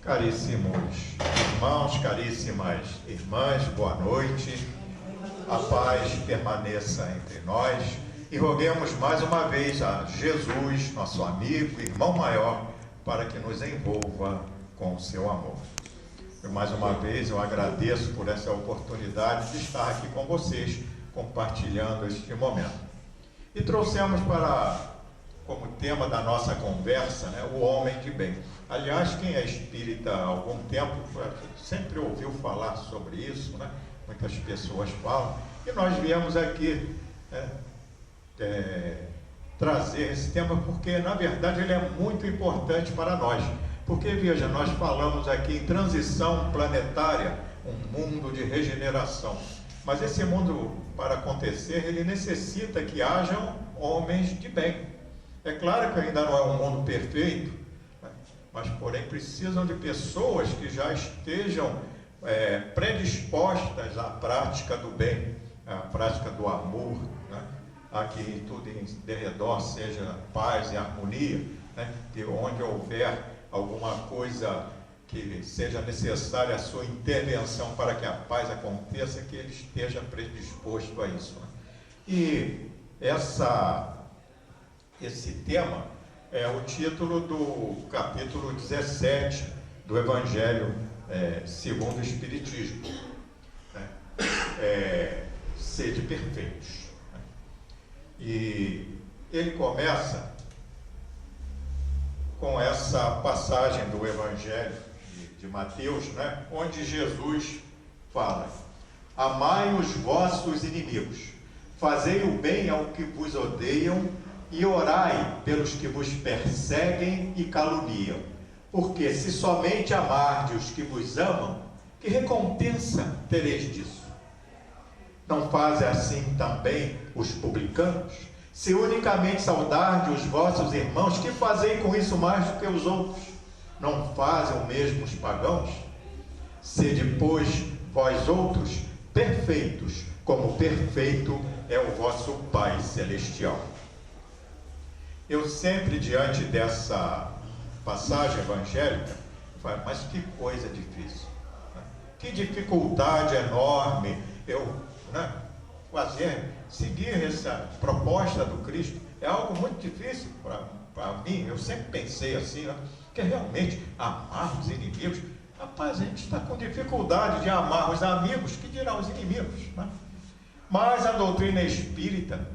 Caríssimos irmãos, caríssimas irmãs, boa noite. A paz permaneça entre nós e roguemos mais uma vez a Jesus, nosso amigo, irmão maior, para que nos envolva com o seu amor. Mais uma vez eu agradeço por essa oportunidade de estar aqui com vocês, compartilhando este momento. E trouxemos como tema da nossa conversa, o homem de bem. Aliás, quem é espírita há algum tempo sempre ouviu falar sobre isso, Muitas pessoas falam, e nós viemos aqui trazer esse tema porque, na verdade, ele é muito importante para nós. Porque, veja, nós falamos aqui em transição planetária, um mundo de regeneração. Mas esse mundo, para acontecer, ele necessita que hajam homens de bem. É claro que ainda não é um mundo perfeito, mas, porém, precisam de pessoas que já estejam predispostas à prática do bem, à prática do amor, a que tudo em derredor seja paz e harmonia, que onde houver alguma coisa que seja necessária a sua intervenção para que a paz aconteça, que ele esteja predisposto a isso. E esse tema é o título do capítulo 17 do Evangelho segundo o Espiritismo. Sede perfeitos. E ele começa com essa passagem do Evangelho de Mateus, onde Jesus fala: amai os vossos inimigos, fazei o bem ao que vos odeiam e orai pelos que vos perseguem e caluniam. Porque se somente amardes os que vos amam, que recompensa tereis disso? Não fazem assim também os publicanos? Se unicamente saudardes os vossos irmãos, que fazei com isso mais do que os outros? Não fazem o mesmo os pagãos? Sede, pois, vós outros perfeitos, como perfeito é o vosso Pai Celestial. Eu sempre, diante dessa passagem evangélica, falo, mas que coisa difícil, que dificuldade enorme seguir essa proposta do Cristo. É algo muito difícil para mim. Eu sempre pensei assim, que realmente amar os inimigos. Rapaz, a gente está com dificuldade de amar os amigos, que dirá os inimigos, Mas a doutrina espírita,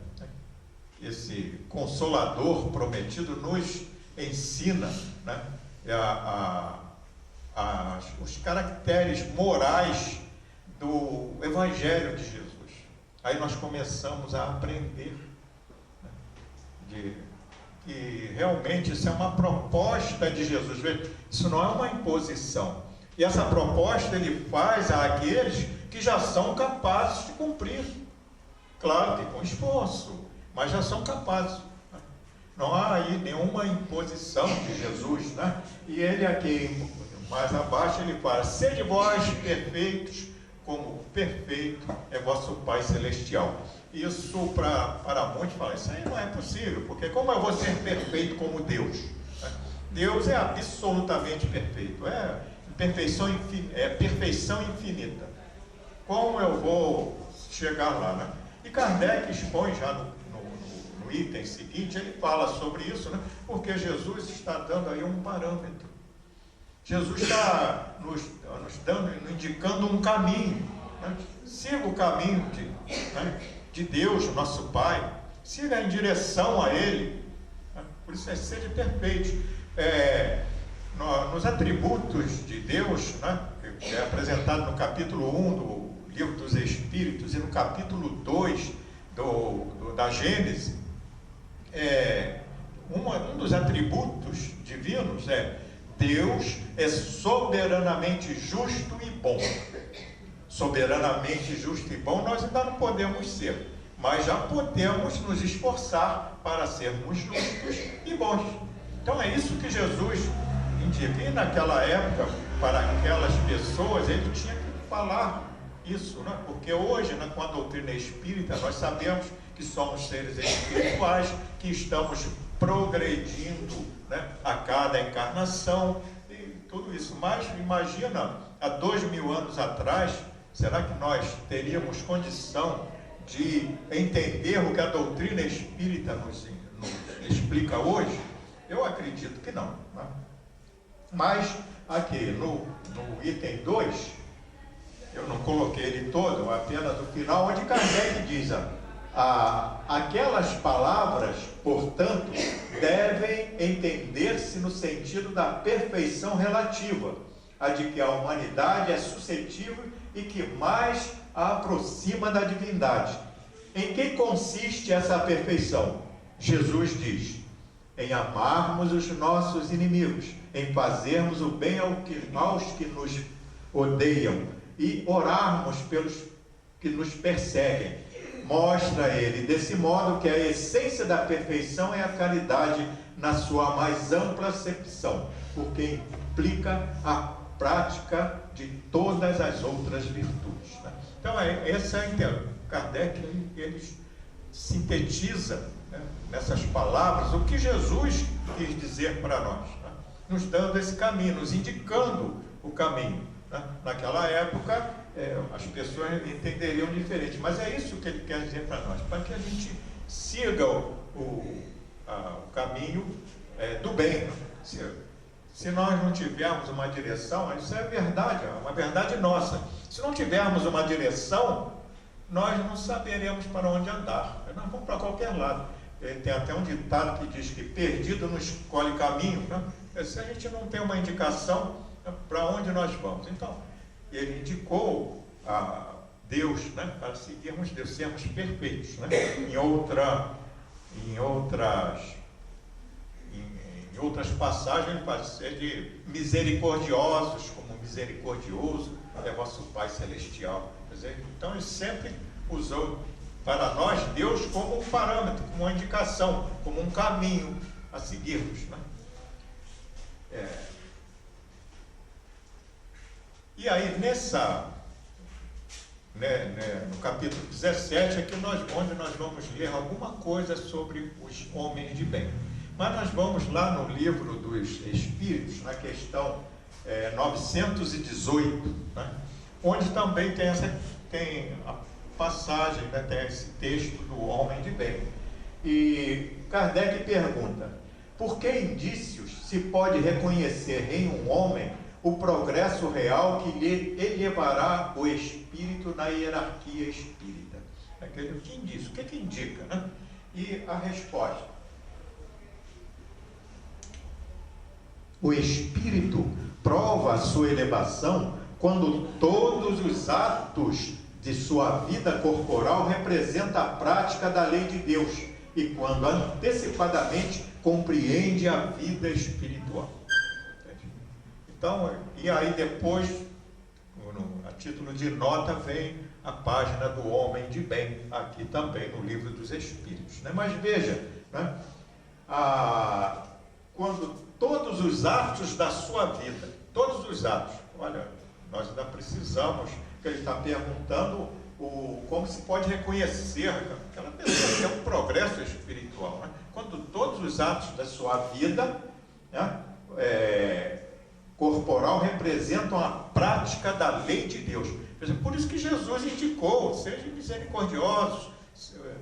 esse consolador prometido, nos ensina os caracteres morais do Evangelho de Jesus. Aí nós começamos a aprender que realmente isso é uma proposta de Jesus. Isso não é uma imposição. E essa proposta ele faz àqueles que já são capazes de cumprir. Claro que com esforço, mas já são capazes. Não há aí nenhuma imposição de Jesus, E ele aqui, mais abaixo, ele fala: sede vós perfeitos, como perfeito é vosso Pai Celestial. Isso, para muitos, fala, isso aí não é possível, porque como eu vou ser perfeito como Deus? Deus é absolutamente perfeito, é perfeição infinita. Como eu vou chegar lá? E Kardec expõe já no item seguinte, ele fala sobre isso, porque Jesus está dando aí um parâmetro. Jesus está nos indicando um caminho. Siga o caminho de Deus, nosso Pai. Siga em direção a Ele. Por isso é sede perfeito. Nos atributos de Deus, que é apresentado no capítulo 1 do Livro dos Espíritos e no capítulo 2 da Gênese, um dos atributos divinos é: Deus é soberanamente justo e bom. Soberanamente justo e bom nós ainda não podemos ser, mas já podemos nos esforçar para sermos justos e bons. Então é isso que Jesus indica. E naquela época, para aquelas pessoas, ele tinha que falar isso, Porque hoje, com a doutrina espírita, nós sabemos que somos seres espirituais, que estamos progredindo a cada encarnação, e tudo isso. Mas imagina, há 2000 anos atrás, será que nós teríamos condição de entender o que a doutrina espírita nos explica hoje? Eu acredito que não, né? Mas aqui no item 2, eu não coloquei ele todo, apenas no final, onde Kardec diz: aquelas palavras, portanto, devem entender-se no sentido da perfeição relativa, a de que a humanidade é suscetível e que mais a aproxima da divindade. Em que consiste essa perfeição? Jesus diz: em amarmos os nossos inimigos, em fazermos o bem aos que nos odeiam e orarmos pelos que nos perseguem. Mostra ele, desse modo, que a essência da perfeição é a caridade na sua mais ampla acepção, porque implica a prática de todas as outras virtudes, né? Então, essa é a ideia. Kardec, ele sintetiza, né, nessas palavras o que Jesus quis dizer para nós, né? Nos dando esse caminho, nos indicando o caminho, né? Naquela época, as pessoas entenderiam diferente, mas é isso que ele quer dizer para nós, para que a gente siga o caminho do bem. Se nós não tivermos uma direção, isso é verdade, é uma verdade nossa. Se não tivermos uma direção, nós não saberemos para onde andar. Nós vamos para qualquer lado. Tem até um ditado que diz que perdido não escolhe caminho, né? Se a gente não tem uma indicação, para onde nós vamos? Então, ele indicou a Deus, né, para seguirmos Deus, sermos perfeitos, né? Em outras passagens, ele fala de misericordiosos, como misericordioso é vosso Pai Celestial. Quer dizer, então, ele sempre usou para nós Deus como um parâmetro, como uma indicação, como um caminho a seguirmos, né? E aí, no capítulo 17, aqui onde nós vamos ler alguma coisa sobre os homens de bem. Mas nós vamos lá no livro dos Espíritos, na questão 918, né, onde também tem a passagem, né, tem esse texto do homem de bem. E Kardec pergunta: por que indícios se pode reconhecer em um homem o progresso real que lhe elevará o espírito na hierarquia espírita? Que indício? O que indica, né? E a resposta: o espírito prova a sua elevação quando todos os atos de sua vida corporal representam a prática da lei de Deus e quando antecipadamente compreende a vida espiritual. Então, e aí depois, a título de nota, vem a página do homem de bem, aqui também no livro dos Espíritos, né? Mas veja, né, quando todos os atos da sua vida, todos os atos, olha, nós ainda precisamos, que ele está perguntando como se pode reconhecer aquela pessoa que é um progresso espiritual, né? Quando todos os atos da sua vida, né, corporal representam a prática da lei de Deus. Por isso que Jesus indicou: sejam misericordiosos,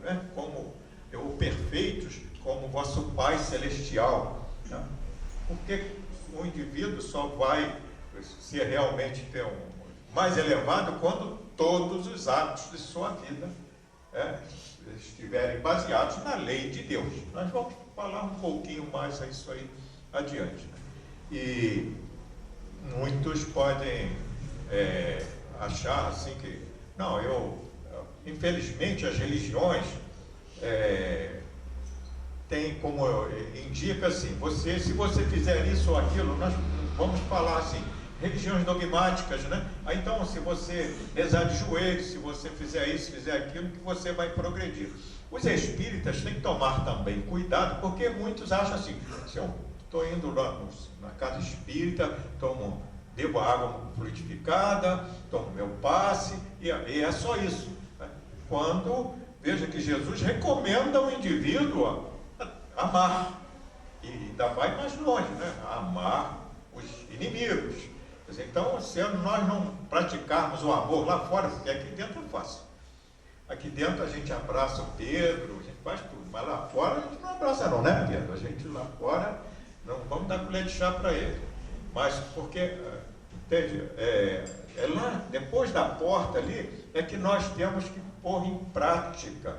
né, como perfeitos, como vosso Pai Celestial, né? Porque o indivíduo só vai ser realmente mais elevado quando todos os atos de sua vida estiverem baseados na lei de Deus. Nós vamos falar um pouquinho mais a isso aí adiante, né? E muitos podem achar assim que, não, infelizmente as religiões tem como indica assim, se você fizer isso ou aquilo, nós vamos falar assim, religiões dogmáticas, né? Então, se você rezar de joelhos, se você fizer isso, fizer aquilo, que você vai progredir. Os espíritas têm que tomar também cuidado, porque muitos acham assim: se eu estou indo lá na casa espírita, bebo água fluidificada, tomo meu passe, e é só isso, né? Quando, veja que Jesus recomenda ao indivíduo amar, e ainda vai mais longe, né? Amar os inimigos. Quer dizer, então, se nós não praticarmos o amor lá fora, porque aqui dentro é fácil. Aqui dentro a gente abraça o Pedro, a gente faz tudo, mas lá fora a gente não abraça não, né, Pedro? A gente lá fora não vamos dar colher de chá para ele. Mas porque, entende? É lá, depois da porta ali, é que nós temos que pôr em prática,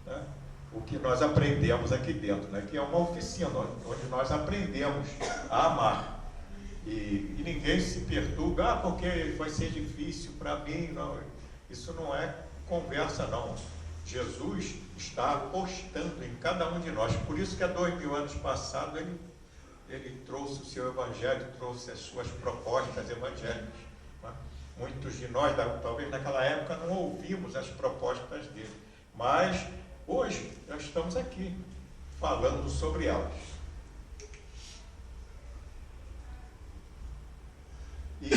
né, o que nós aprendemos aqui dentro, né, que é uma oficina, onde nós aprendemos a amar. E ninguém se perturba, porque vai ser difícil para mim. Não, isso não é conversa, não. Jesus está apostando em cada um de nós. Por isso que há 2000 anos passados ele trouxe o seu evangelho, trouxe as suas propostas evangélicas. Né? Muitos de nós, talvez naquela época, não ouvimos as propostas dele. Mas hoje nós estamos aqui falando sobre elas. E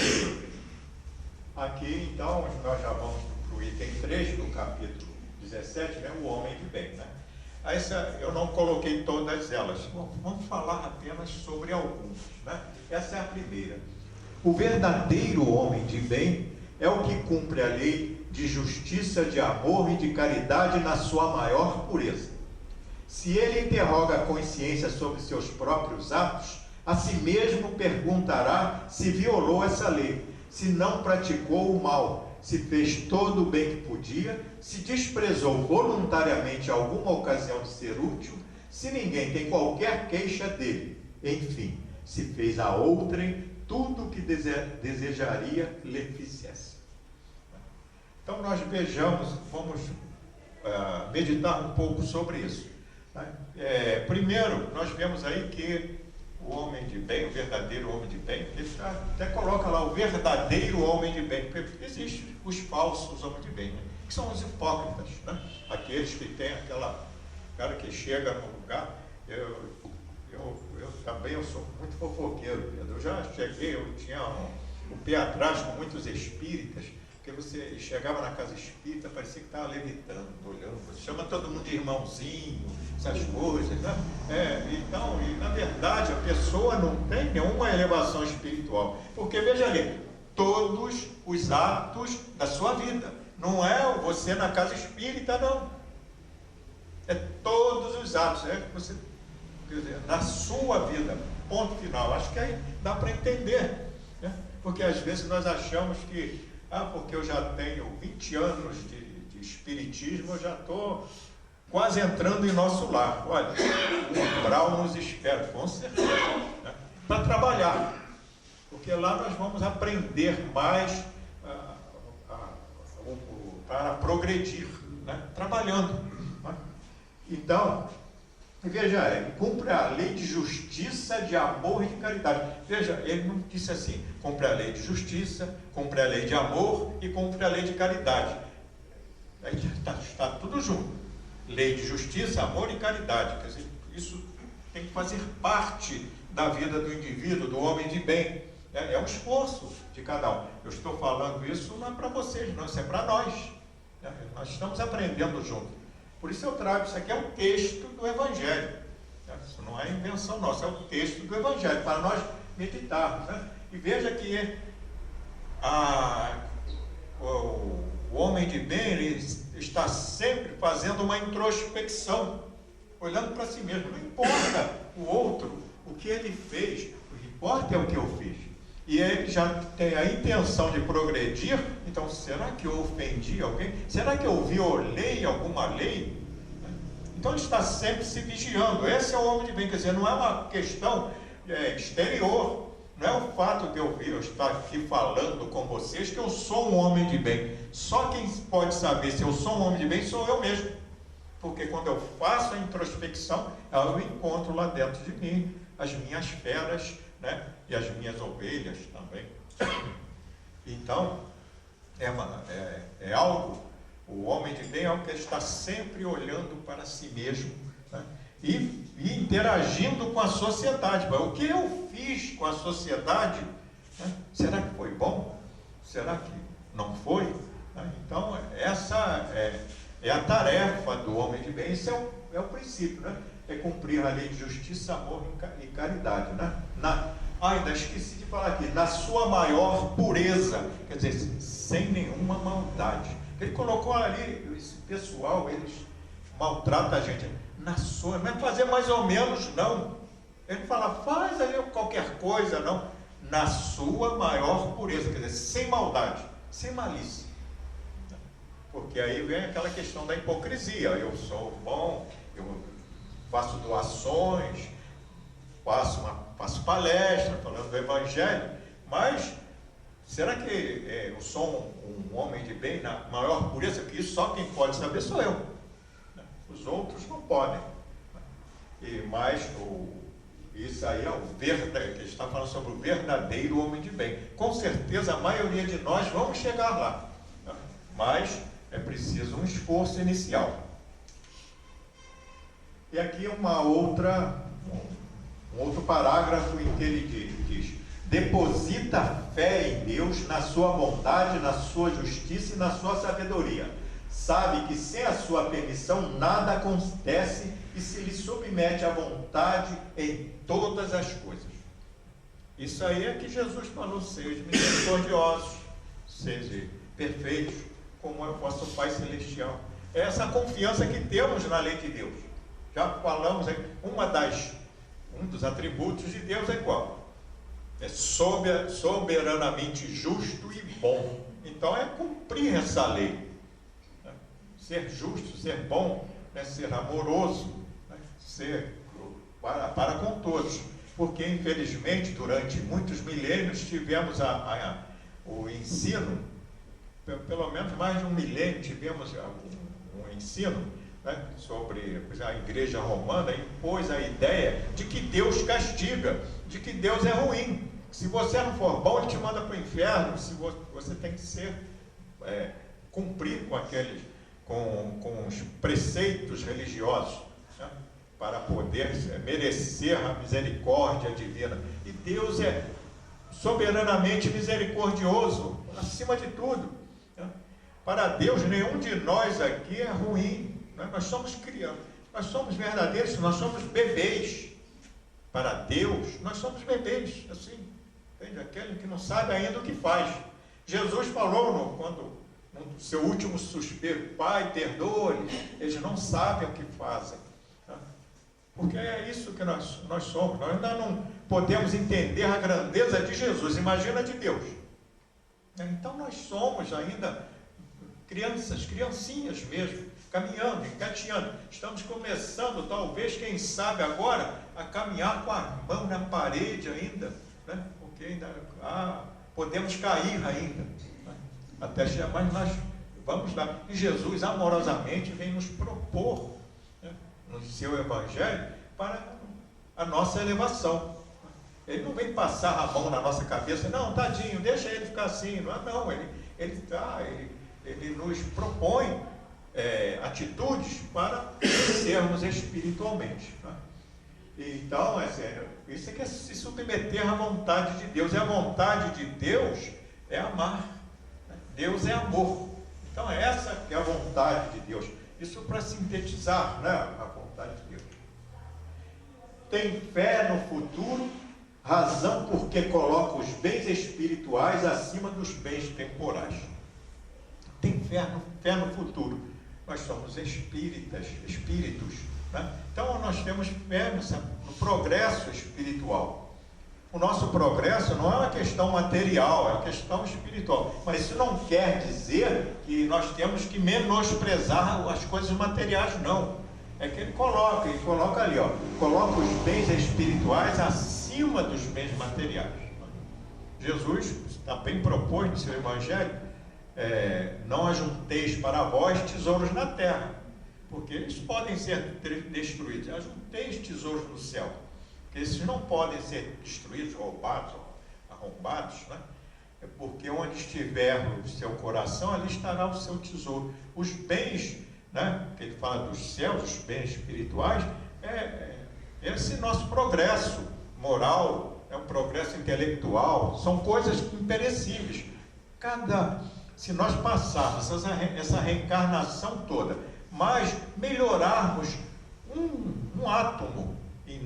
aqui, então, nós já vamos para o item 3 do capítulo 17, né, o homem de bem. Né? Eu não coloquei todas elas, vamos falar apenas sobre algumas. Né? Essa é a primeira. O verdadeiro homem de bem é o que cumpre a lei de justiça, de amor e de caridade na sua maior pureza. Se ele interroga a consciência sobre seus próprios atos, a si mesmo perguntará se violou essa lei, se não praticou o mal, se fez todo o bem que podia, se desprezou voluntariamente alguma ocasião de ser útil, se ninguém tem qualquer queixa dele, enfim, se fez a outrem tudo o que desejaria lhe fizesse. Então nós vamos meditar um pouco sobre isso. Primeiro, nós vemos aí que o homem de bem, o verdadeiro homem de bem, ele até coloca lá o verdadeiro homem de bem, porque existem os falsos homens de bem, né? Que são os hipócritas, né? Aqueles que têm aquela cara que chega no lugar. Eu também sou muito fofoqueiro, Pedro. Eu já cheguei, eu tinha um pé atrás com muitos espíritas, porque você chegava na casa espírita, parecia que estava levitando, olhando, você chama todo mundo de irmãozinho, essas coisas, né? Então, e na verdade, a pessoa não tem nenhuma elevação espiritual, porque veja ali, todos os atos da sua vida, não é você na casa espírita, não, é todos os atos, você, quer dizer, na sua vida, ponto final. Acho que aí dá para entender, né? Porque às vezes nós achamos que porque eu já tenho 20 anos de espiritismo, eu já estou quase entrando em nosso lar. Olha, o umbral nos espera, com certeza, né? Para trabalhar, porque lá nós vamos aprender mais para progredir, né? Trabalhando. Né? Então, veja, ele cumpre a lei de justiça, de amor e de caridade. Veja, ele não disse assim, cumpre a lei de justiça, cumpre a lei de amor e cumpre a lei de caridade. Aí está tudo junto. Lei de justiça, amor e caridade. Quer dizer, isso tem que fazer parte da vida do indivíduo, do homem de bem. É um esforço de cada um. Eu estou falando isso não é para vocês, não, isso é para nós. Nós estamos aprendendo junto. Por isso eu trago, isso aqui é um texto do Evangelho. Isso não é invenção nossa, é um texto do Evangelho, para nós meditarmos. Né? E veja que o homem de bem, ele está sempre fazendo uma introspecção, olhando para si mesmo. Não importa o outro, o que ele fez, o que importa é o que eu fiz. E ele já tem a intenção de progredir. Então, será que eu ofendi alguém? Será que eu violei alguma lei? Então, ele está sempre se vigiando. Esse é o homem de bem. Quer dizer, não é uma questão exterior. Não é o fato de eu estar aqui falando com vocês que eu sou um homem de bem. Só quem pode saber se eu sou um homem de bem sou eu mesmo. Porque quando eu faço a introspecção, eu encontro lá dentro de mim as minhas feras, né? E as minhas ovelhas também. Então, é algo, o homem de bem é algo que está sempre olhando para si mesmo, né? E interagindo com a sociedade. O que eu fiz com a sociedade, né? Será que foi bom? Será que não foi? Né? Então, essa é a tarefa do homem de bem. Esse é o princípio, né? É cumprir a lei de justiça, amor e caridade, né? ainda esqueci de falar aqui, na sua maior pureza, quer dizer, sem nenhuma maldade. Ele colocou ali, esse pessoal, eles maltratam a gente, na sua, não é fazer mais ou menos, não. Ele fala, faz aí qualquer coisa, não. Na sua maior pureza, quer dizer, sem maldade, sem malícia. Porque aí vem aquela questão da hipocrisia. Eu sou bom, eu faço doações, faço palestra falando do Evangelho, mas será que eu sou um homem de bem na maior pureza? Que isso só quem pode saber sou eu. Os outros não podem. Mas isso aí é o verdadeiro, que está falando sobre o verdadeiro homem de bem. Com certeza a maioria de nós vamos chegar lá, mas é preciso um esforço inicial. E aqui um outro parágrafo em que ele diz: deposita fé em Deus, na sua bondade, na sua justiça e na sua sabedoria. Sabe que sem a sua permissão nada acontece e se lhe submete à vontade em todas as coisas. Isso aí é que Jesus falou: sejam misericordiosos, sejam perfeitos, como é o vosso Pai Celestial. É essa confiança que temos na lei de Deus. Já falamos aí, um dos atributos de Deus é qual? É soberanamente justo e bom. Então é cumprir essa lei. Ser justo, ser bom, ser amoroso, ser para com todos. Porque, infelizmente, durante muitos milênios tivemos o ensino, pelo menos mais de um milênio tivemos um ensino, sobre a Igreja Romana, impôs a ideia de que Deus castiga, de que Deus é ruim. Se você não for bom, Ele te manda para o inferno. Se você tem que cumprir com os preceitos religiosos, para poder merecer a misericórdia divina. E Deus é soberanamente misericordioso, acima de tudo. Para Deus, nenhum de nós aqui é ruim. Nós somos crianças, nós somos verdadeiros, nós somos bebês. Para Deus, nós somos bebês, assim, entende? Aquele que não sabe ainda o que faz. Jesus falou no seu último suspiro: Pai, perdoa-lhes, eles não sabem o que fazem. Porque é isso que nós somos. Nós ainda não podemos entender a grandeza de Jesus, imagina de Deus. Então nós somos ainda criancinhas mesmo, caminhando, engateando. Estamos começando, talvez, quem sabe agora, a caminhar com a mão na parede ainda, porque ainda podemos cair ainda, até chegar, mas nós vamos lá. E Jesus amorosamente vem nos propor, no seu Evangelho, para a nossa elevação. Ele não vem passar a mão na nossa cabeça, não, tadinho, deixa ele ficar assim. Não, ele nos propõe atitudes para crescermos espiritualmente. Então, isso é que é se submeter à vontade de Deus. E a vontade de Deus é amar. Deus é amor. Então, essa que é a vontade de Deus. Isso para sintetizar, a vontade de Deus. Tem fé no futuro, razão porque coloca os bens espirituais acima dos bens temporais. Tem fé no futuro. Nós somos espíritos. Então nós temos fé no progresso espiritual. O nosso progresso não é uma questão material, é uma questão espiritual. Mas isso não quer dizer que nós temos que menosprezar as coisas materiais, não. É que ele coloca ali, coloca os bens espirituais acima dos bens materiais. Jesus também propôs no seu Evangelho: não ajunteis para vós tesouros na terra, porque eles podem ser destruídos. Ajunteis tesouros no céu, porque esses não podem ser destruídos, roubados, arrombados, porque onde estiver o seu coração, ali estará o seu tesouro. Os bens, que ele fala dos céus, os bens espirituais, esse nosso progresso moral, um progresso intelectual, são coisas imperecíveis. Se nós passarmos essa reencarnação toda, mas melhorarmos um átomo em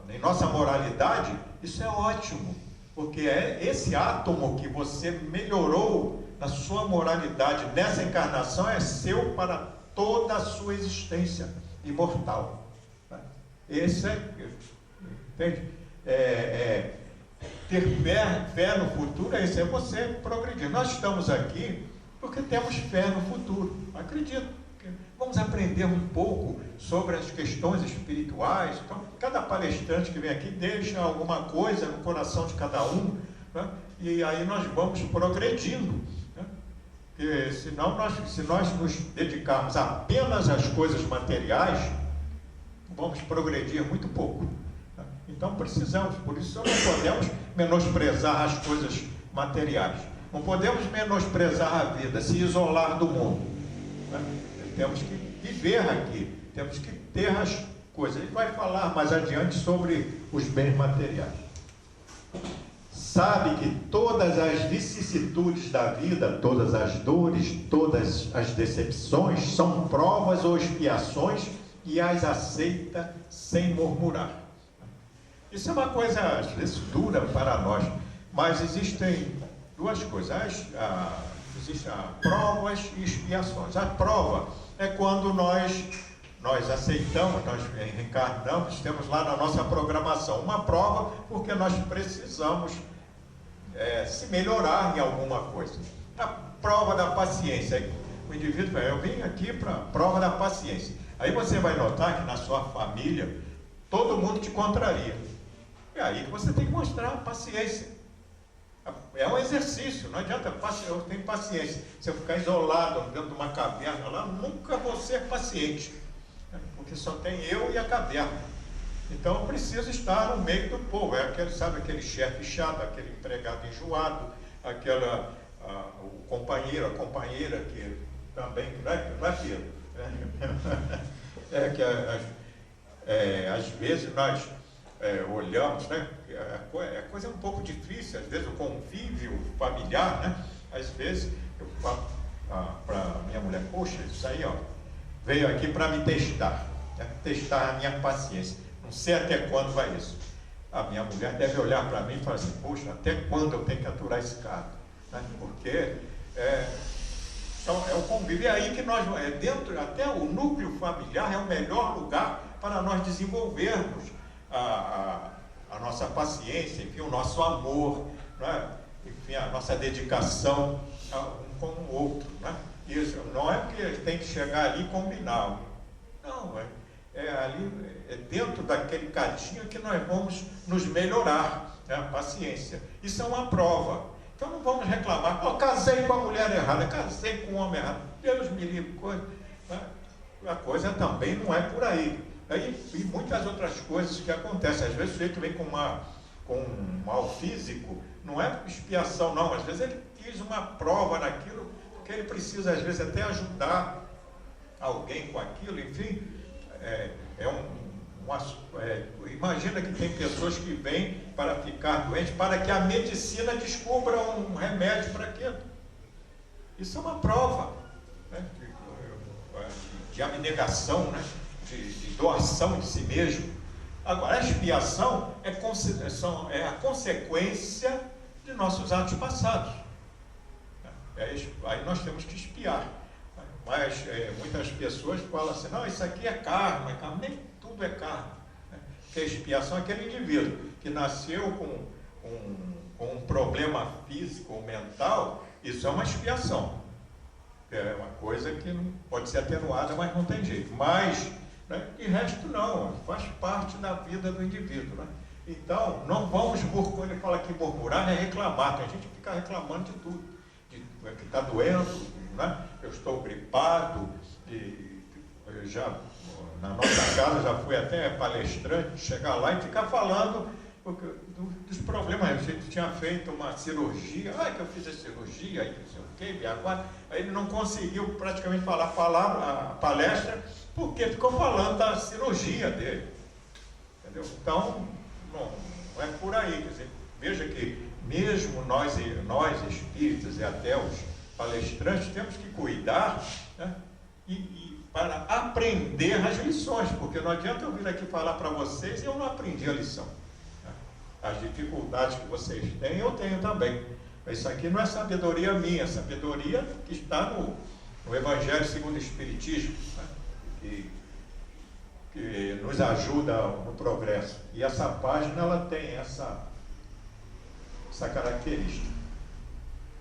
em nossa moralidade, isso é ótimo, porque é esse átomo que você melhorou na sua moralidade nessa encarnação é seu para toda a sua existência imortal. Esse entende? Ter fé no futuro é isso, é você progredir. Nós estamos aqui porque temos fé no futuro. Acredito. Vamos aprender um pouco sobre as questões espirituais. Então, cada palestrante que vem aqui deixa alguma coisa no coração de cada um, né? E aí nós vamos progredindo. Né? Porque senão se nós nos dedicarmos apenas às coisas materiais, vamos progredir muito pouco. Né? Então precisamos, por isso não podemos menosprezar as coisas materiais. Não podemos menosprezar a vida, se isolar do mundo. Né? Temos que viver aqui, temos que ter as coisas. Ele vai falar mais adiante sobre os bens materiais. Sabe que todas as vicissitudes da vida, todas as dores, todas as decepções são provas ou expiações e as aceita sem murmurar. Isso é uma coisa, às vezes, dura para nós, mas existem duas coisas. Existem provas e expiações. A prova é quando nós aceitamos, nós reencarnamos, temos lá na nossa programação uma prova, porque nós precisamos se melhorar em alguma coisa. A prova da paciência. O indivíduo vai, eu vim aqui para a prova da paciência. Aí você vai notar que na sua família, todo mundo te contraria. É aí que você tem que mostrar paciência. É um exercício, não adianta, eu tenho paciência. Se eu ficar isolado dentro de uma caverna lá, nunca vou ser paciente, né? Porque só tem eu e a caverna. Então eu preciso estar no meio do povo. Aquele chefe chato, aquele empregado enjoado, o companheiro, a companheira que também, às vezes nós olhamos, né? É coisa um pouco difícil, às vezes o convívio familiar, né? Às vezes eu falo para minha mulher, poxa, isso aí veio aqui para me testar, né? Testar a minha paciência, não sei até quando vai isso. A minha mulher deve olhar para mim e falar assim, poxa, até quando eu tenho que aturar esse cara, né? Porque então, é o convívio, é aí que nós, até o núcleo familiar é o melhor lugar para nós desenvolvermos a nossa paciência, enfim, o nosso amor, né? Enfim, a nossa dedicação um com o outro, né? Isso não é porque tem que chegar ali e combinar, não, ali, dentro daquele cadinho que nós vamos nos melhorar, né? A paciência, isso é uma prova. Então não vamos reclamar, casei com a mulher errada, casei com o homem errado, Deus me livre, né? A coisa também não é por aí. E muitas outras coisas que acontecem. Às vezes o sujeito vem com um mal físico, não é expiação não, às vezes ele quis uma prova naquilo, porque ele precisa às vezes até ajudar alguém com aquilo, enfim, imagina que tem pessoas que vêm para ficar doentes, para que a medicina descubra um remédio para aquilo. Isso é uma prova, né? De abnegação, né? De doação de si mesmo. Agora, a expiação é a consequência de nossos atos passados. Aí nós temos que expiar. Mas muitas pessoas falam assim, não, isso aqui é karma, nem tudo é karma. Porque a expiação é aquele indivíduo que nasceu com um problema físico ou mental, isso é uma expiação. É uma coisa que não pode ser atenuada, mas não tem jeito. Mas, né, de resto não, faz parte da vida do indivíduo. Né? Então, não vamos, quando ele fala que murmurar, é reclamar. Tem gente que fica reclamando de tudo, que está doendo, né? Eu estou gripado, na nossa casa já fui até palestrante, chegar lá e ficar falando dos problemas. A gente tinha feito uma cirurgia, que eu fiz a cirurgia, aí não sei o quê, agora, aí ele não conseguiu praticamente falar a palestra, porque ficou falando da cirurgia dele. Entendeu? Então, não é por aí. Quer dizer, veja que mesmo nós espíritas e até os palestrantes temos que cuidar, né? E para aprender as lições, porque não adianta eu vir aqui falar para vocês e eu não aprendi a lição. As dificuldades que vocês têm, eu tenho também. Isso aqui não é sabedoria minha, é sabedoria que está no Evangelho segundo o Espiritismo, né? que nos ajuda no progresso. E essa página, ela tem essa característica.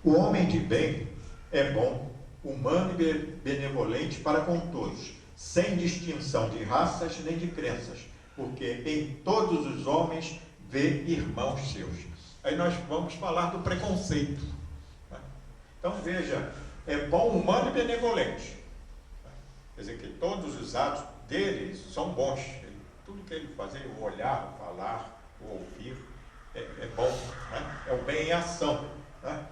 O homem de bem é bom, humano e benevolente para com todos, sem distinção de raças nem de crenças, porque em todos os homens vê irmãos seus. Aí nós vamos falar do preconceito. Então veja, é bom, humano e benevolente. Quer dizer que todos os atos dele são bons. Tudo que ele faz, o olhar, o falar, o ouvir, é bom. Né? É o bem em ação. Né?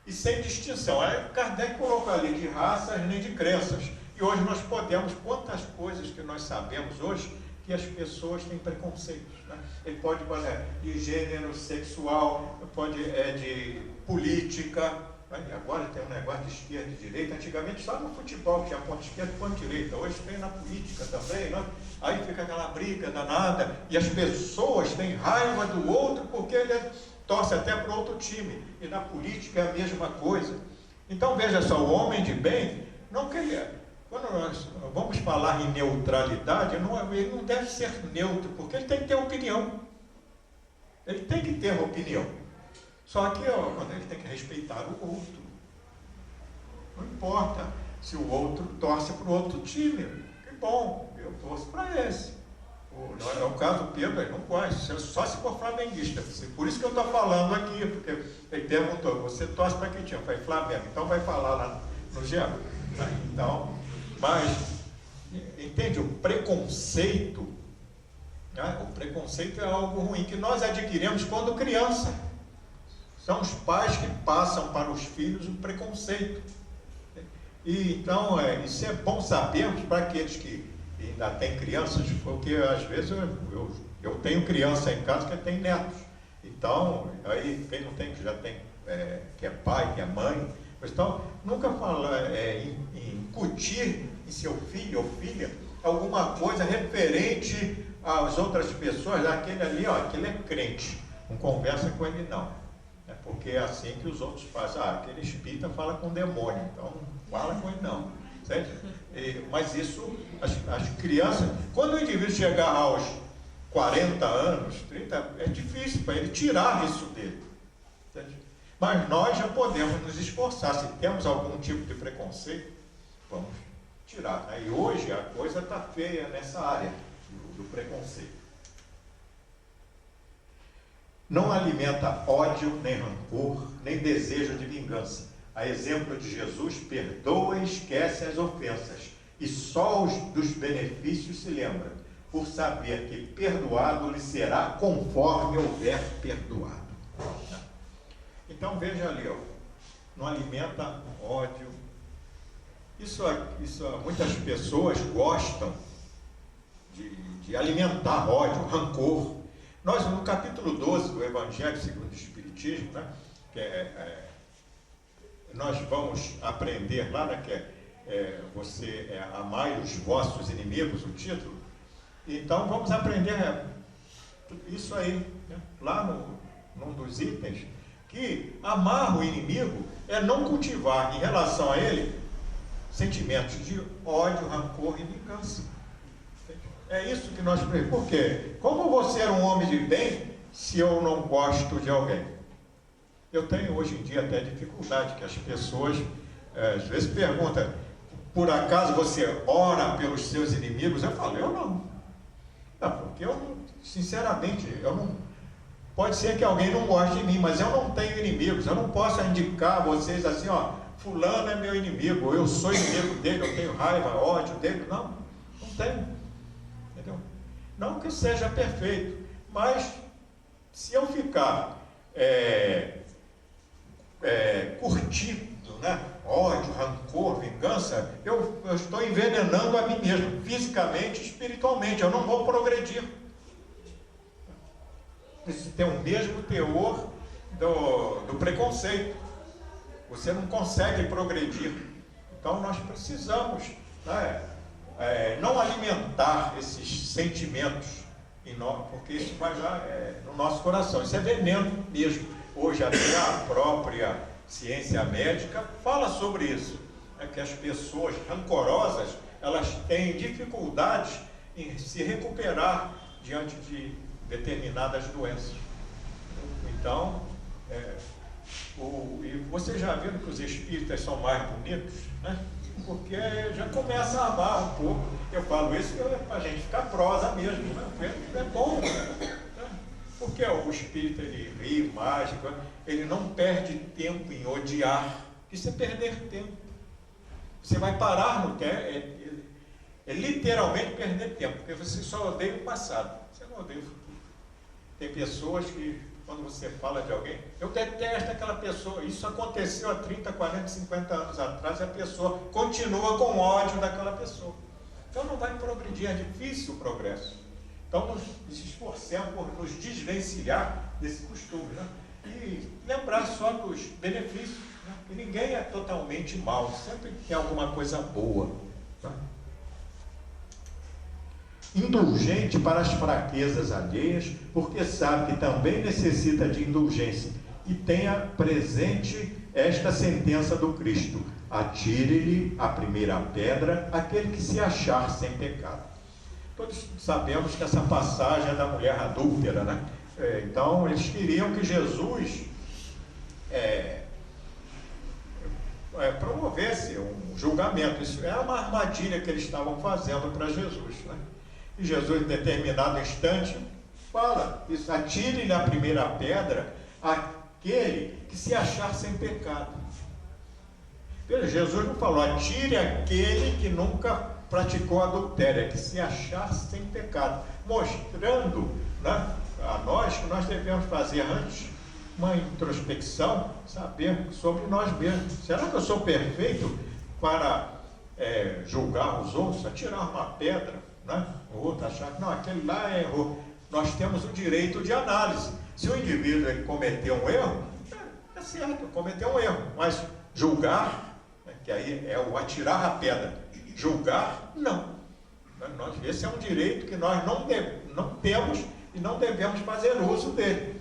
E sem distinção. Aí Kardec colocou ali de raças nem de crenças. E hoje nós podemos, quantas coisas que nós sabemos hoje, que as pessoas têm preconceitos. Né? Ele pode falar de gênero, sexual, pode de política. Né? E agora tem um negócio de esquerda e direita. Antigamente só no futebol que tinha ponto esquerda e ponto direita. Hoje tem na política também. Né? Aí fica aquela briga danada. E as pessoas têm raiva do outro porque ele torce até para outro time. E na política é a mesma coisa. Então veja só, o homem de bem não queria. Quando nós vamos falar em neutralidade, ele não deve ser neutro, porque ele tem que ter opinião. Ele tem que ter opinião. Só que quando ele tem que respeitar o outro. Não importa se o outro torce para o outro time. Que bom, eu torço para esse. É o caso do Pedro, ele não gosta, só se for flamenguista. Por isso que eu estou falando aqui, porque ele perguntou, você torce para que time? Eu falei, Flamengo. Então vai falar lá no Gelo. Então... Mas, entende, o preconceito, né? O preconceito é algo ruim que nós adquirimos quando criança. São os pais que passam para os filhos o preconceito. E então, isso é bom sabermos para aqueles que ainda têm crianças, porque às vezes eu tenho criança em casa que tem netos. Então, aí quem não tem, que já tem, que é pai, que é mãe. Então, nunca falar incutir em seu filho ou filha alguma coisa referente às outras pessoas, aquele ali, aquele é crente, não conversa com ele não, porque é assim que os outros fazem, aquele espírita fala com o demônio, então não fala com ele não, certo? Mas isso, as crianças, quando o indivíduo chegar aos 40 anos, 30, é difícil para ele tirar isso dele, certo? Mas nós já podemos nos esforçar. Se temos algum tipo de preconceito, vamos tirar. E hoje a coisa está feia nessa área do preconceito. Não alimenta ódio, nem rancor, nem desejo de vingança. A exemplo de Jesus, perdoa e esquece as ofensas. E só dos benefícios se lembra, por saber que perdoado lhe será conforme houver perdoado. Então veja ali, não alimenta ódio. Isso muitas pessoas gostam de alimentar ódio, rancor. Nós no capítulo 12 do Evangelho segundo o Espiritismo, né, nós vamos aprender lá, né, você amai os vossos inimigos, o título. Então vamos aprender isso aí, né, lá num dos itens. Que amar o inimigo é não cultivar em relação a ele sentimentos de ódio, rancor e vingança. É isso que nós precisamos. Por quê? Como eu vou ser um homem de bem se eu não gosto de alguém? Eu tenho hoje em dia até dificuldade, que as pessoas às vezes perguntam, por acaso você ora pelos seus inimigos? Eu falo, eu não. Porque eu, sinceramente, eu não... Pode ser que alguém não goste de mim, mas eu não tenho inimigos. Eu não posso indicar a vocês assim, fulano é meu inimigo, eu sou inimigo dele, eu tenho raiva, ódio dele. Não tenho. Entendeu? Não que seja perfeito, mas se eu ficar curtindo, né, ódio, rancor, vingança, eu estou envenenando a mim mesmo, fisicamente e espiritualmente. Eu não vou progredir. Isso tem o mesmo teor do preconceito. Você não consegue progredir. Então nós precisamos, né, não alimentar esses sentimentos em nós, porque isso vai lá no nosso coração. Isso é veneno mesmo. Hoje até a própria ciência médica fala sobre isso, que as pessoas rancorosas, elas têm dificuldades em se recuperar diante de determinadas doenças. Então, e vocês já viram que os espíritas são mais bonitos, né? Porque já começa a amar um pouco. Eu falo isso para a gente ficar prosa mesmo, né? É bom, né? Porque o espírito, ele ri, mágico, ele não perde tempo em odiar. Isso é perder tempo. Você vai parar no tempo, é literalmente perder tempo, porque você só odeia o passado, você não odeia o futuro. Tem pessoas que, quando você fala de alguém, eu detesto aquela pessoa, isso aconteceu há 30, 40, 50 anos atrás, e a pessoa continua com ódio daquela pessoa. Então não vai progredir, é difícil o progresso. Então nos esforcemos por nos desvencilhar desse costume, né? E lembrar só dos benefícios, né? Que ninguém é totalmente mau, sempre tem alguma coisa boa, tá? Indulgente para as fraquezas alheias, porque sabe que também necessita de indulgência, e tenha presente esta sentença do Cristo: atire-lhe a primeira pedra aquele que se achar sem pecado. Todos sabemos que essa passagem é da mulher adúltera, né? Então eles queriam que Jesus promovesse um julgamento. Isso era uma armadilha que eles estavam fazendo para Jesus, né? E Jesus, em determinado instante, fala isso: atire-lhe a primeira pedra aquele que se achar sem pecado. Veja, Jesus não falou atire aquele que nunca praticou adultério, que se achar sem pecado, mostrando, né, a nós que nós devemos fazer antes uma introspecção, saber sobre nós mesmos. Será que eu sou perfeito para julgar os outros, atirar uma pedra, né? O outro achar que não, aquele lá errou. Nós temos o direito de análise. Se o indivíduo cometeu um erro, é certo, cometeu um erro, mas julgar, que aí é o atirar a pedra, julgar, não. Esse é um direito que nós não temos e não devemos fazer uso dele.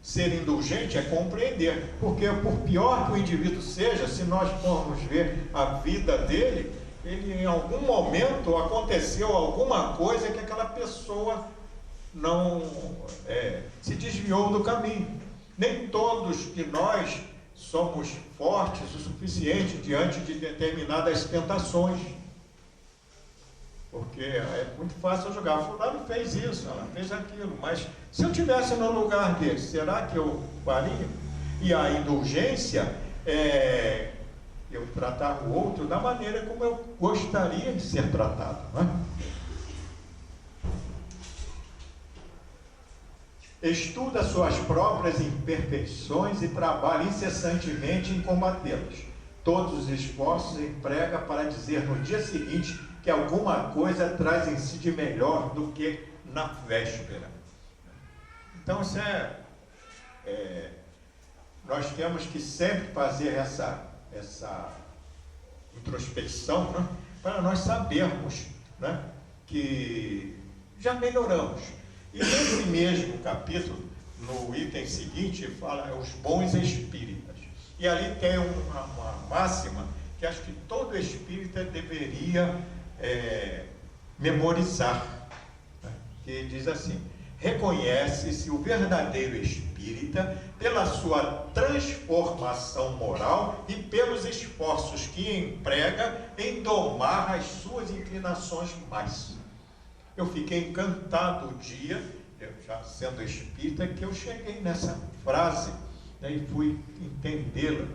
Ser indulgente é compreender, porque por pior que o indivíduo seja, se nós formos ver a vida dele, ele em algum momento aconteceu alguma coisa que aquela pessoa não se desviou do caminho. Nem todos de nós somos fortes o suficiente diante de determinadas tentações, porque é muito fácil julgar. Fulano fez isso, ela fez aquilo, mas se eu estivesse no lugar dele, será que eu faria? E a indulgência eu tratar o outro da maneira como eu gostaria de ser tratado, não é? Estuda suas próprias imperfeições e trabalha incessantemente em combatê-las. Todos os esforços emprega para dizer no dia seguinte que alguma coisa traz em si de melhor do que na véspera. Então isso nós temos que sempre fazer essa introspecção, né, para nós sabermos, né, que já melhoramos. E nesse mesmo capítulo, no item seguinte, fala os bons espíritas. E ali tem uma máxima que acho que todo espírita deveria memorizar, né, que diz assim: reconhece-se o verdadeiro espírita pela sua transformação moral e pelos esforços que emprega em domar as suas inclinações mais. Eu fiquei encantado o dia, já sendo espírita, que eu cheguei nessa frase, né, e fui entendê-la.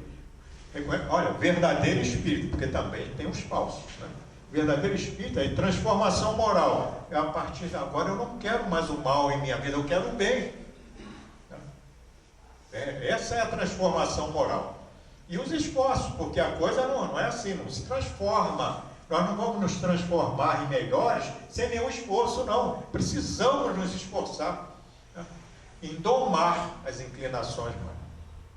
Olha, verdadeiro espírito, porque também tem os falsos, né? Verdadeiro espírito é transformação moral. A partir de agora eu não quero mais o mal em minha vida, eu quero o bem. Essa é a transformação moral. E os esforços, porque a coisa não é assim, não se transforma. Nós não vamos nos transformar em melhores sem nenhum esforço, não. Precisamos nos esforçar, né, em domar as inclinações.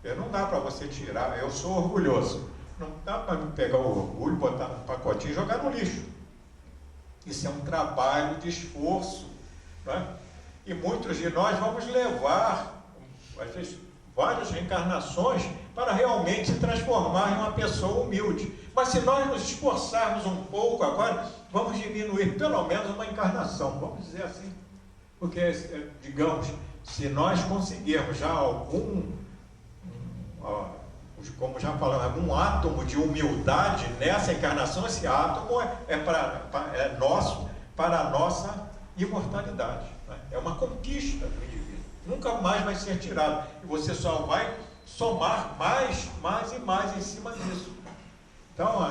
Não dá para você tirar, eu sou orgulhoso. Não dá para pegar o orgulho, botar num pacotinho e jogar no lixo. Isso é um trabalho de esforço, não é? E muitos de nós vamos levar, às vezes, várias reencarnações para realmente se transformar em uma pessoa humilde. Mas se nós nos esforçarmos um pouco agora, vamos diminuir pelo menos uma encarnação, vamos dizer assim. Porque, digamos, se nós conseguirmos já como já falamos, algum átomo de humildade nessa encarnação, esse átomo é nosso para a nossa imortalidade. Né? É uma conquista do indivíduo. Nunca mais vai ser tirado. E você só vai somar mais e mais em cima disso. Então,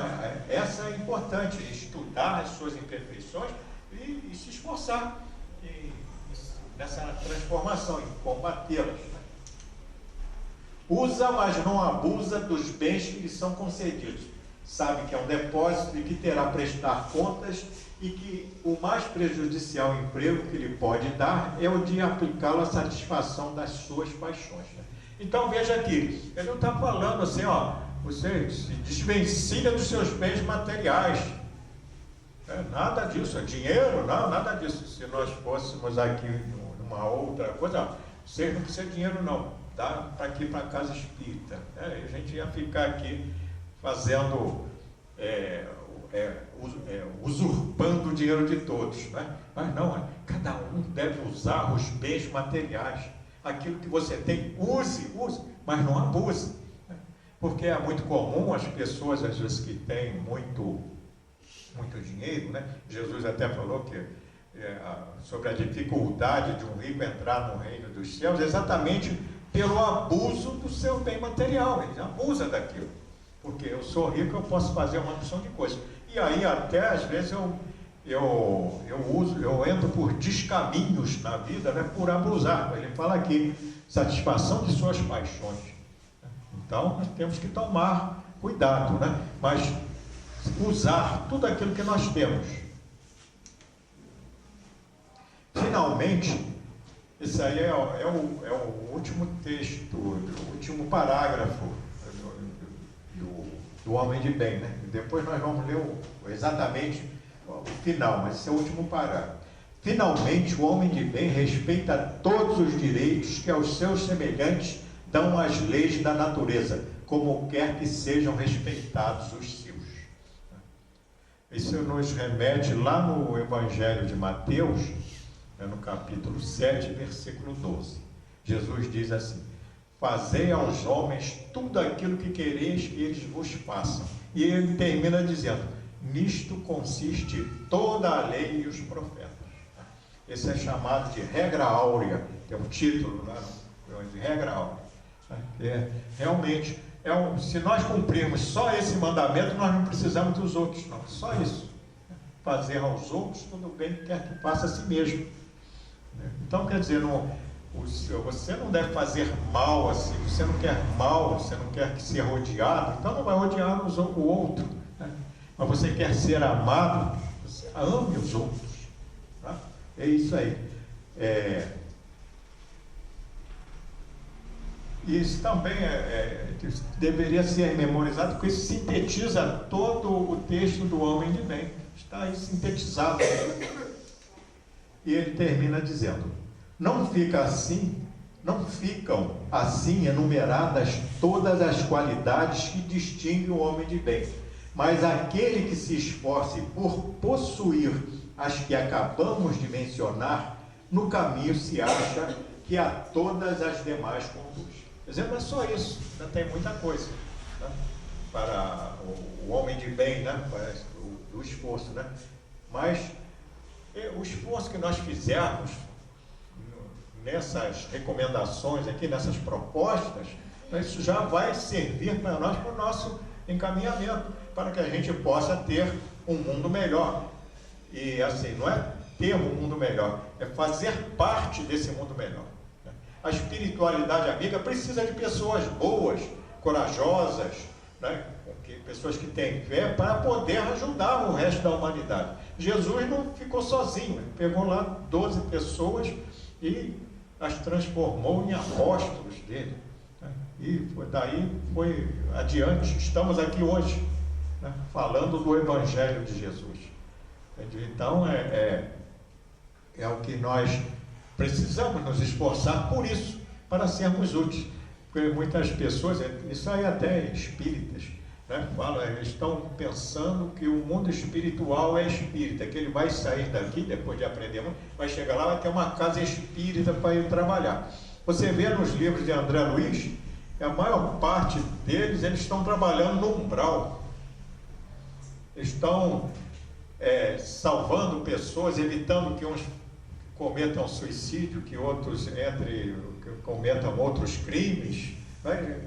essa é importante, estudar as suas imperfeições e se esforçar nessa transformação, em combatê-las. Usa, mas não abusa dos bens que lhe são concedidos. Sabe que é um depósito e que terá a prestar contas e que o mais prejudicial emprego que lhe pode dar é o de aplicá-lo à satisfação das suas paixões. Né? Então veja aqui, ele não está falando assim, você se desvencilha dos seus bens materiais. Nada disso, é dinheiro, não, nada disso. Se nós fôssemos aqui numa outra coisa, vocês não precisam de dinheiro não. Dá para aqui para a casa espírita. A gente ia ficar aqui fazendo, usurpando o dinheiro de todos. Né? Mas não, cada um deve usar os bens materiais. Aquilo que você tem, use, mas não abuse. Né? Porque é muito comum as pessoas, às vezes, que têm muito dinheiro, né? Jesus até falou que sobre a dificuldade de um rico entrar no reino dos céus, exatamente pelo abuso do seu bem material. Ele abusa daquilo, porque eu sou rico, eu posso fazer uma opção de coisas, e aí até às vezes eu entro por descaminhos na vida, né, por abusar. Ele fala aqui, satisfação de suas paixões. Então nós temos que tomar cuidado, né? Mas usar tudo aquilo que nós temos. Finalmente, esse aí é o último texto, o último parágrafo do Homem de Bem, né? Depois nós vamos ler exatamente o final, mas esse é o último parágrafo. Finalmente, o homem de bem respeita todos os direitos que aos seus semelhantes dão as leis da natureza, como quer que sejam respeitados os seus. Isso nos remete lá no Evangelho de Mateus, no capítulo 7, versículo 12. Jesus diz assim: fazei aos homens tudo aquilo que quereis que eles vos façam. E ele termina dizendo: nisto consiste toda a lei e os profetas. Esse é chamado de regra áurea, tem um título lá, de regra áurea. Realmente, se nós cumprirmos só esse mandamento, nós não precisamos dos outros, não. Só isso. Fazer aos outros tudo bem que quer que faça a si mesmo. Então, quer dizer, você não deve fazer mal assim, você não quer mal, você não quer que ser rodeado, então não vai rodear o outro. Né? Mas você quer ser amado, você ame os outros. Tá? É isso aí. Isso também deveria ser memorizado, porque isso sintetiza todo o texto do Homem de Bem. Está aí sintetizado. E ele termina dizendo: não ficam assim enumeradas todas as qualidades que distinguem o homem de bem, mas aquele que se esforce por possuir as que acabamos de mencionar, no caminho se acha que a todas as demais conduz. Quer dizer, não é só isso, ainda tem muita coisa, né? Para o homem de bem, né? Para o esforço, né? Mas o esforço que nós fizermos nessas recomendações aqui, nessas propostas, isso já vai servir para nós, para o nosso encaminhamento, para que a gente possa ter um mundo melhor. E assim, não é ter um mundo melhor, é fazer parte desse mundo melhor. A espiritualidade amiga precisa de pessoas boas, corajosas, né? Pessoas que têm fé para poder ajudar o resto da humanidade. Jesus não ficou sozinho, ele pegou lá 12 pessoas e as transformou em apóstolos dele. Né? E daí foi adiante. Estamos aqui hoje, né? Falando do Evangelho de Jesus. Entende? Então, é o que nós precisamos nos esforçar por isso, para sermos úteis. Porque muitas pessoas, isso aí até espíritas, né, falam, eles estão pensando que o mundo espiritual é espírita, que ele vai sair daqui, depois de aprender, vai chegar lá, vai ter uma casa espírita para ir trabalhar. Você vê nos livros de André Luiz, a maior parte deles, eles estão trabalhando no umbral. Estão salvando pessoas, evitando que uns cometam suicídio, que outros cometam outros crimes.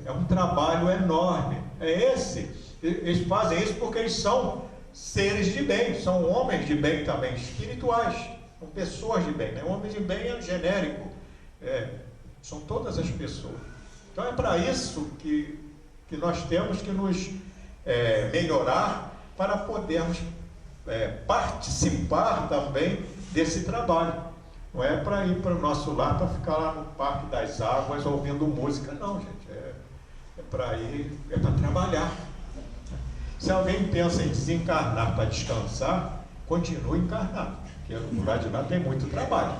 É um trabalho enorme. Eles fazem isso porque eles são seres de bem, são homens de bem também, espirituais, são pessoas de bem, né? Homens de bem é genérico, são todas as pessoas. Então é para isso que nós temos que nos melhorar para podermos participar também desse trabalho. Não é para ir para o nosso lar, para ficar lá no Parque das Águas ouvindo música, não, gente. Para ir, para trabalhar. Se alguém pensa em desencarnar para descansar, continue encarnado, porque o lado de lá tem muito trabalho.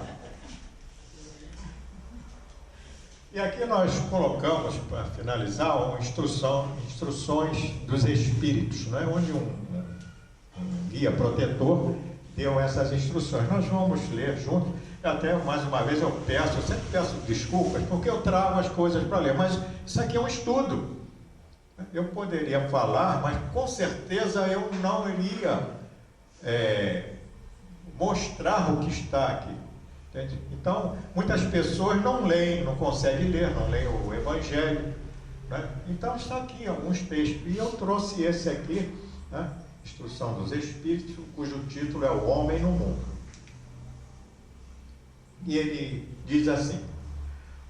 E aqui nós colocamos, para finalizar, instruções dos Espíritos, né? Onde um guia protetor deu essas instruções. Nós vamos ler junto. Até mais uma vez eu sempre peço desculpas, porque eu trago as coisas para ler, mas isso aqui é um estudo. Eu poderia falar, mas com certeza eu não iria mostrar o que está aqui. Entende? Então, muitas pessoas não leem, não conseguem ler, não leem o Evangelho, né? Então está aqui alguns textos, e eu trouxe esse aqui, né? Instrução dos Espíritos, cujo título é O Homem no Mundo. E ele diz assim: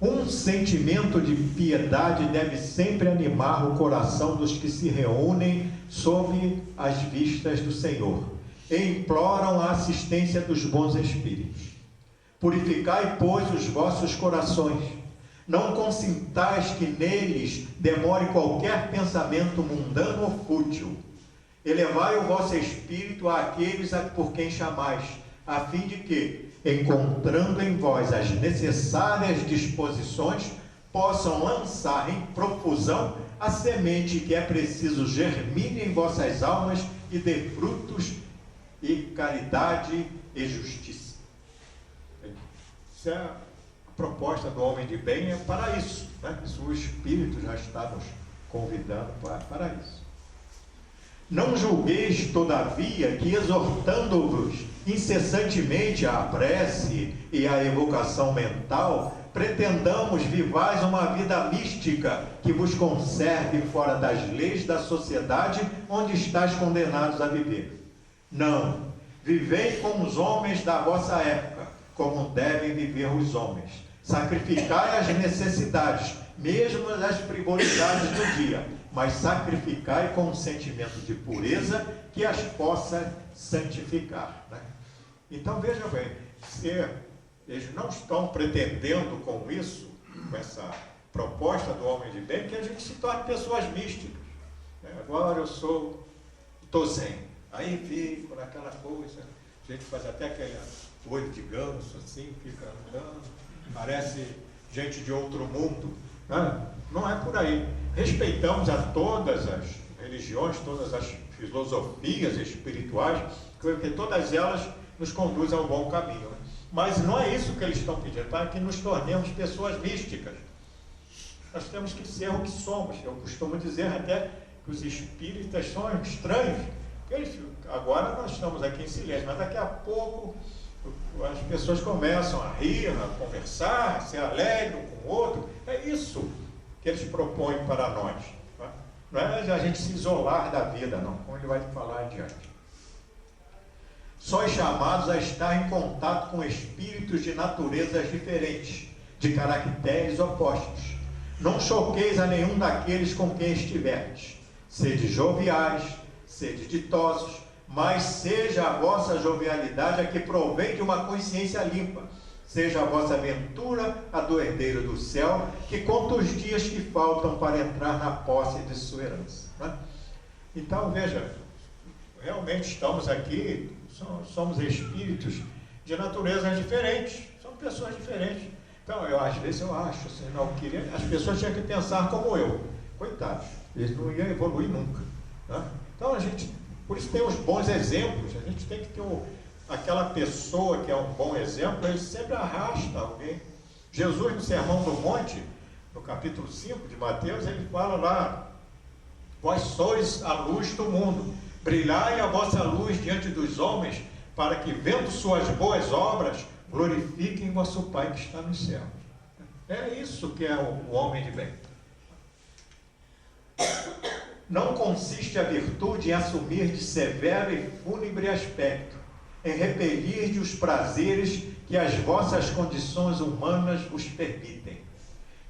um sentimento de piedade deve sempre animar o coração dos que se reúnem sob as vistas do Senhor e imploram a assistência dos bons espíritos. Purificai, pois, os vossos corações. Não consintais que neles demore qualquer pensamento mundano ou fútil. Elevai o vosso espírito àqueles por quem chamais, a fim de que, encontrando em vós as necessárias disposições, possam lançar em profusão a semente que é preciso germine em vossas almas e dê frutos e caridade e justiça. Isso é a proposta do homem de bem, é para isso, né? Isso o Espírito já está nos convidando para isso. Não julgueis, todavia, que exortando-vos incessantemente à prece e à evocação mental, pretendamos vivais uma vida mística que vos conserve fora das leis da sociedade onde estáis condenados a viver. Não, vivei como os homens da vossa época, como devem viver os homens. Sacrificai as necessidades, mesmo as frivolidades do dia, mas sacrificai com um sentimento de pureza que as possa santificar, né? Então veja bem, eles não estão pretendendo com isso, com essa proposta do homem de bem, que a gente se torne pessoas místicas, né? Agora eu estou zen, aí fico naquela coisa, a gente faz até aquele olho de ganso assim, fica andando, parece gente de outro mundo, né? Não é por aí. Respeitamos a todas as religiões, todas as filosofias espirituais, porque todas elas nos conduzem ao bom caminho, né? Mas não é isso que eles estão pedindo, para que nos tornemos pessoas místicas. Nós temos que ser o que somos. Eu costumo dizer até que os espíritas são estranhos. Agora nós estamos aqui em silêncio, mas daqui a pouco as pessoas começam a rir, a conversar, a ser alegre um com o outro. É isso que eles propõem para nós. Tá? Não é a gente se isolar da vida, não, como ele vai falar adiante. Sois chamados a estar em contato com espíritos de naturezas diferentes, de caracteres opostos. Não choqueis a nenhum daqueles com quem estiverdes. Sede joviais, sede ditosos, mas seja a vossa jovialidade a que provém de uma consciência limpa. Seja a vossa aventura a do herdeiro do céu, que conta os dias que faltam para entrar na posse de sua herança. Né? Então, veja, realmente estamos aqui somos espíritos de naturezas diferentes, são pessoas diferentes. Então, às vezes eu acho assim, as pessoas tinham que pensar como eu. Coitados, eles não iam evoluir nunca. Né? Então, por isso tem os bons exemplos, a gente tem que ter aquela pessoa que é um bom exemplo, ele sempre arrasta alguém. Jesus, no Sermão do Monte, no capítulo 5 de Mateus, ele fala lá: vós sois a luz do mundo, brilhai a vossa luz diante dos homens, para que, vendo suas boas obras, glorifiquem vosso Pai que está no céu. É isso que é o homem de bem. Não consiste a virtude em assumir de severo e fúnebre aspecto, em repelir de os prazeres que as vossas condições humanas vos permitem.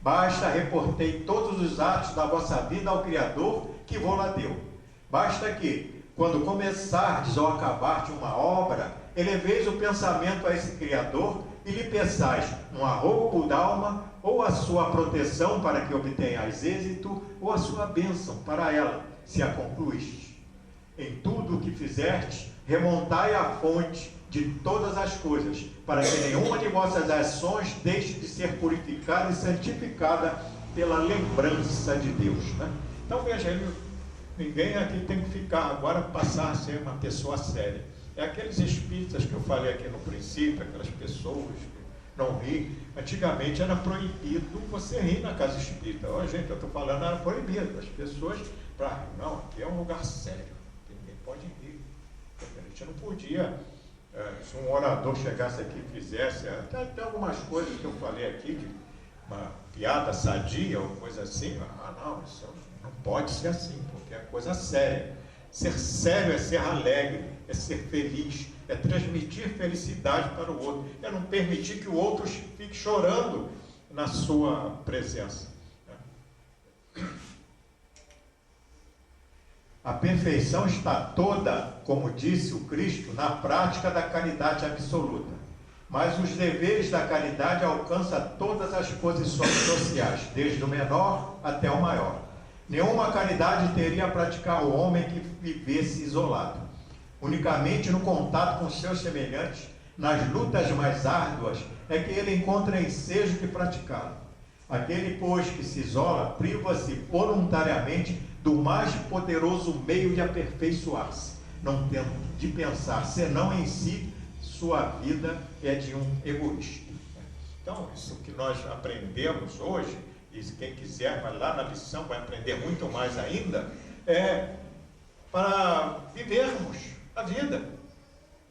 Basta reportei todos os atos da vossa vida ao Criador que vô-la deu. Basta que, quando começardes ou acabardes uma obra, eleveis o pensamento a esse Criador e lhe peçais um arroubo d'alma, ou a sua proteção para que obtenhais êxito, ou a sua bênção para ela, se a concluístes. Em tudo o que fizerdes, remontai à fonte de todas as coisas, para que nenhuma de vossas ações deixe de ser purificada e santificada pela lembrança de Deus. Né? Então veja, ninguém aqui tem que ficar agora, passar a ser uma pessoa séria. É aqueles espíritas que eu falei aqui no princípio, aquelas pessoas que não ri. Antigamente era proibido você rir na casa espírita. Olha, gente, eu estou falando, era proibido. As pessoas, não, aqui é um lugar sério, ninguém pode rir. A gente não podia, se um orador chegasse aqui e fizesse, até algumas coisas que eu falei aqui, de uma piada sadia ou coisa assim, não, isso não pode ser assim, porque é coisa séria. Ser sério é ser alegre, é ser feliz, é transmitir felicidade para o outro, é não permitir que o outro fique chorando na sua presença. A perfeição está toda, como disse o Cristo, na prática da caridade absoluta. Mas os deveres da caridade alcançam todas as posições sociais, desde o menor até o maior. Nenhuma caridade teria a praticar o homem que vivesse isolado. Unicamente no contato com seus semelhantes, nas lutas mais árduas, é que ele encontra ensejo de praticá-lo. Aquele, pois, que se isola, priva-se voluntariamente do mais poderoso meio de aperfeiçoar-se, não tendo de pensar senão em si, sua vida é de um egoísta. Então, isso que nós aprendemos hoje, e quem quiser vai lá na lição, vai aprender muito mais ainda, é para vivermos a vida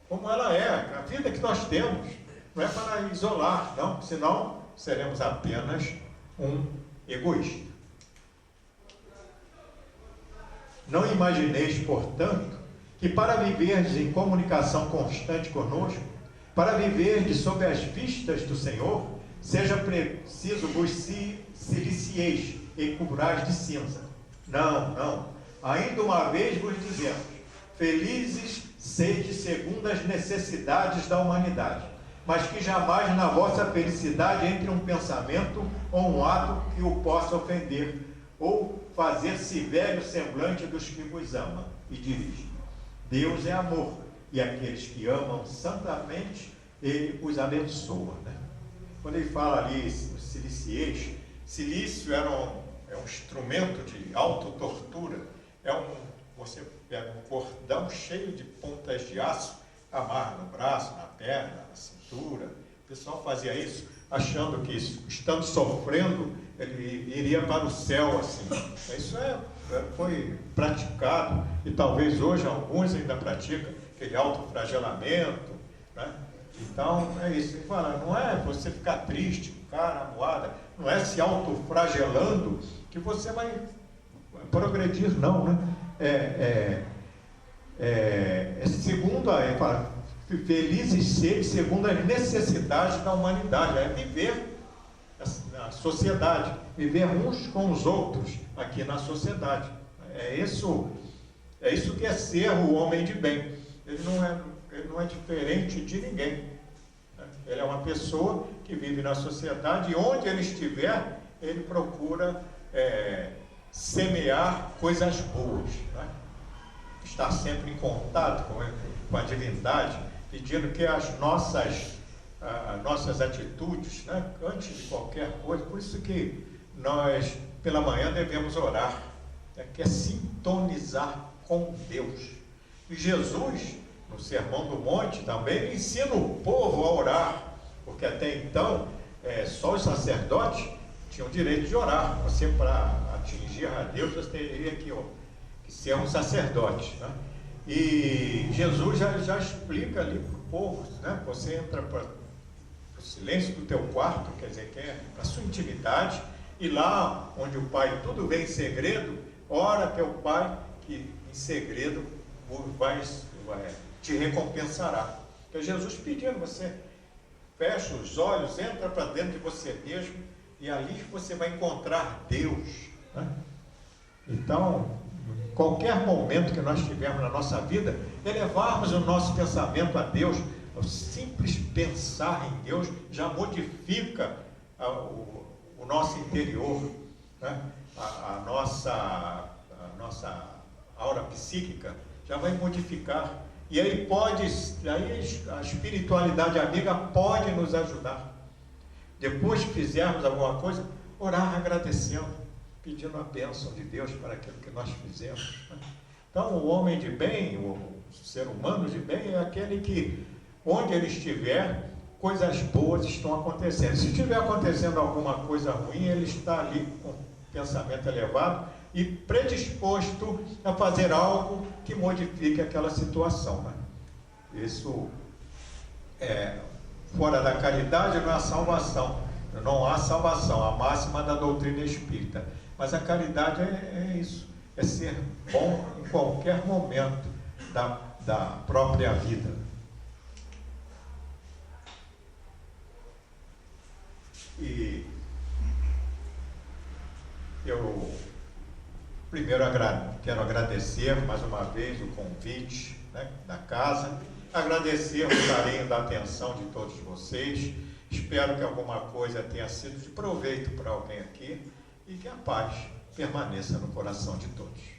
como ela é, a vida que nós temos. Não é para isolar, não, senão seremos apenas um egoísta. Não imagineis, portanto, que para viverdes em comunicação constante conosco, para viverdes sob as vistas do Senhor, seja preciso vos silicieis e cobrais de cinza. Não. Ainda uma vez vos dizemos: felizes sede segundo as necessidades da humanidade, mas que jamais na vossa felicidade entre um pensamento ou um ato que o possa ofender, ou fazer-se velho semblante dos que vos amam e dirigem. Deus é amor, e aqueles que amam santamente, Ele os abençoa. Né? Quando ele fala ali, os silicieis, silício é um instrumento de autotortura, você pega um cordão cheio de pontas de aço, amarra no braço, na perna, na cintura. O pessoal fazia isso achando que, estando sofrendo, ele iria para o céu assim. Isso foi praticado, e talvez hoje alguns ainda praticam aquele autoflagelamento, né? Então é isso. Ele fala, não é você ficar triste, cara, amuada, não é se autoflagelando que você vai progredir, não, né? Segundo ele fala, felizes sede segundo as necessidades da humanidade, é viver na sociedade, viver uns com os outros aqui na sociedade. É isso que é ser o homem de bem. Ele não é diferente de ninguém. Ele é uma pessoa que vive na sociedade, e onde ele estiver, ele procura semear coisas boas. Né? estar sempre em contato com a divindade, pedindo que as nossas atitudes, né, antes de qualquer coisa, por isso que nós, pela manhã, devemos orar, né, que é sintonizar com Deus. E Jesus, no Sermão do Monte, também ensina o povo a orar, porque até então, só os sacerdotes tinham direito de orar. Você, para atingir a Deus, você teria que ser um sacerdote, né? E Jesus já explica ali para o povo, né? Você entra para o silêncio do teu quarto, quer dizer, que é para a sua intimidade, e lá onde o Pai tudo vê em segredo, ora teu Pai que em segredo te recompensará. Então Jesus pedindo, você fecha os olhos, entra para dentro de você mesmo, e ali você vai encontrar Deus, né? Então, qualquer momento que nós tivermos na nossa vida, elevarmos o nosso pensamento a Deus, o simples pensar em Deus já modifica o nosso interior, né? a nossa aura psíquica já vai modificar, e aí a espiritualidade amiga pode nos ajudar. Depois que fizermos alguma coisa, orar agradecendo, pedindo a bênção de Deus para aquilo que nós fizemos. Então, o homem de bem, o ser humano de bem, é aquele que, onde ele estiver, coisas boas estão acontecendo. Se estiver acontecendo alguma coisa ruim, ele está ali com pensamento elevado e predisposto a fazer algo que modifique aquela situação, né? Isso fora da caridade não há salvação. Não há salvação, a máxima da doutrina espírita. Mas a caridade é isso, é ser bom em qualquer momento da própria vida. E eu primeiro quero agradecer mais uma vez o convite, né, da casa, agradecer o carinho da atenção de todos vocês. Espero que alguma coisa tenha sido de proveito para alguém aqui e que a paz permaneça no coração de todos.